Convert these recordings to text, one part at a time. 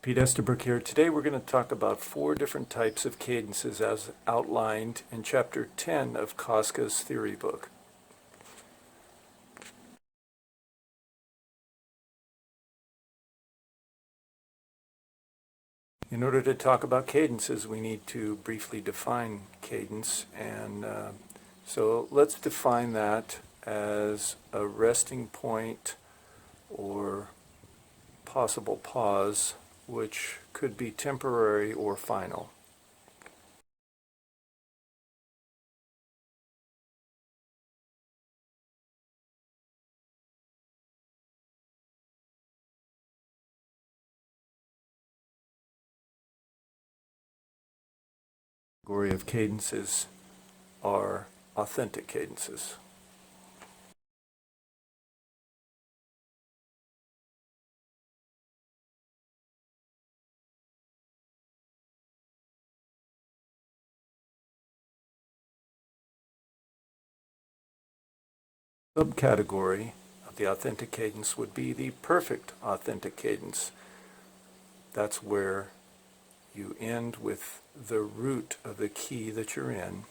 Pete Estabrook here. Today we're going to talk about 4 different types of cadences as outlined in Chapter 10 of Kostka's theory book. In order to talk about cadences, we need to briefly define cadence, and so let's define that as a resting point or possible pause, which could be temporary or final. Category of cadences are authentic cadences. Subcategory of the authentic cadence would be the perfect authentic cadence. That's where you end with the root of the key that you're in,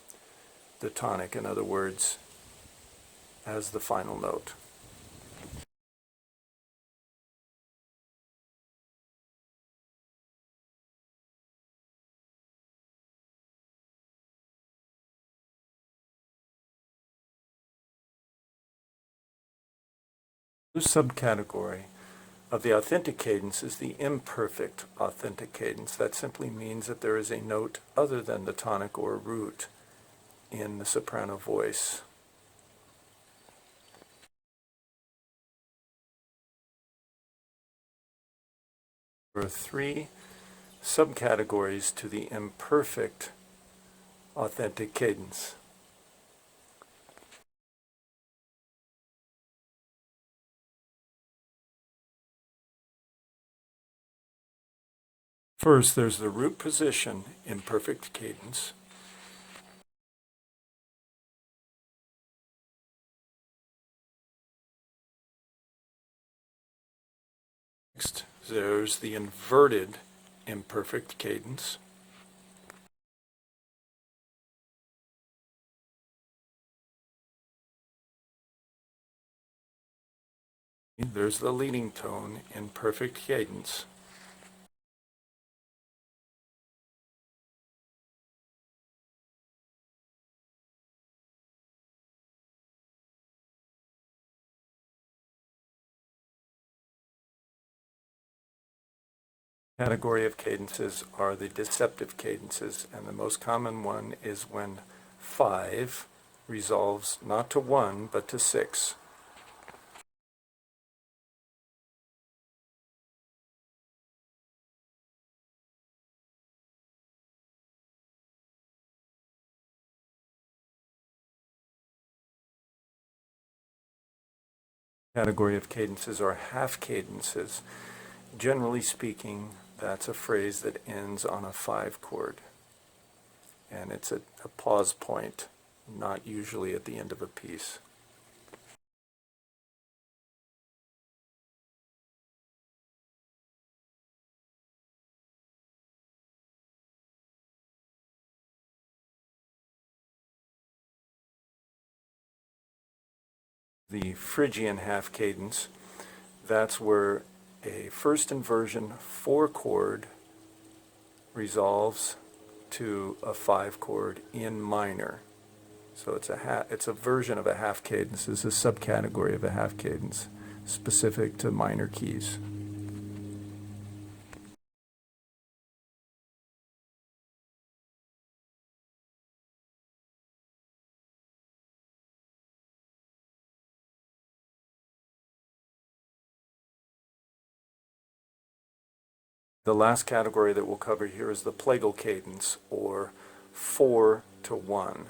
the tonic, in other words, as the final note. The subcategory of the authentic cadence is the imperfect authentic cadence. That simply means that there is a note other than the tonic or root in the soprano voice. There are 3 subcategories to the imperfect authentic cadence. First, there's the root position imperfect cadence. Next, there's the inverted imperfect cadence. There's the leading tone in perfect cadence. Category of cadences are the deceptive cadences, and the most common one is when 5 resolves not to 1 but to 6. Category of cadences are half cadences. Generally speaking, that's a phrase that ends on a 5 chord, and it's a pause point, not usually at the end of a piece. The Phrygian half cadence, that's where a first inversion 4 chord resolves to a 5 chord in minor. So it's a version of a half cadence. This is a subcategory of a half cadence specific to minor keys. The last category that we'll cover here is the plagal cadence, or 4 to 1.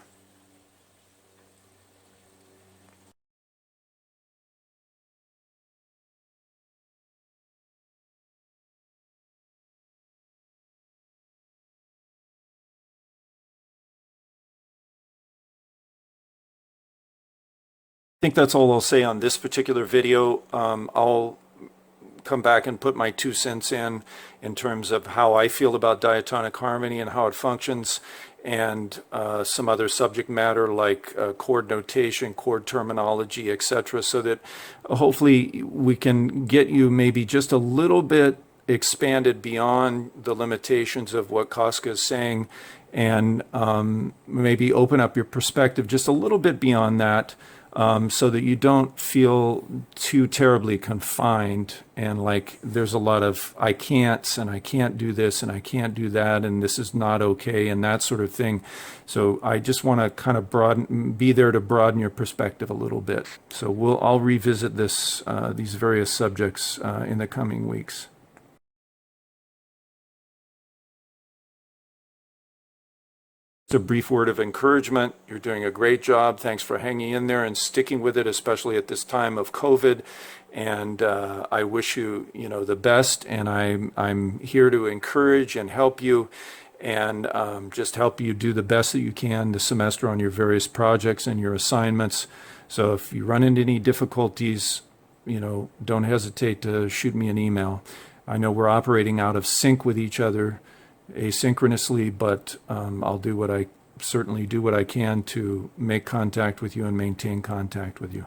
I think that's all I'll say on this particular video. I'll come back and put my 2 cents in terms of how I feel about diatonic harmony and how it functions, and some other subject matter like chord notation, chord terminology, etc., so that hopefully we can get you maybe just a little bit expanded beyond the limitations of what Kostka is saying, and maybe open up your perspective just a little bit beyond that, so that you don't feel too terribly confined and like there's a lot of I can'ts and I can't do this and I can't do that and this is not okay and that sort of thing. So I just want to kind of be there to broaden your perspective a little bit. So I'll revisit these various subjects in the coming weeks. A brief word of encouragement. You're doing a great job. Thanks for hanging in there and sticking with it, especially at this time of COVID. And I wish you, the best. And I'm here to encourage and help you, and just help you do the best that you can this semester on your various projects and your assignments. So if you run into any difficulties, don't hesitate to shoot me an email. I know we're operating out of sync with each other asynchronously, but I'll certainly do what I can to make contact with you and maintain contact with you.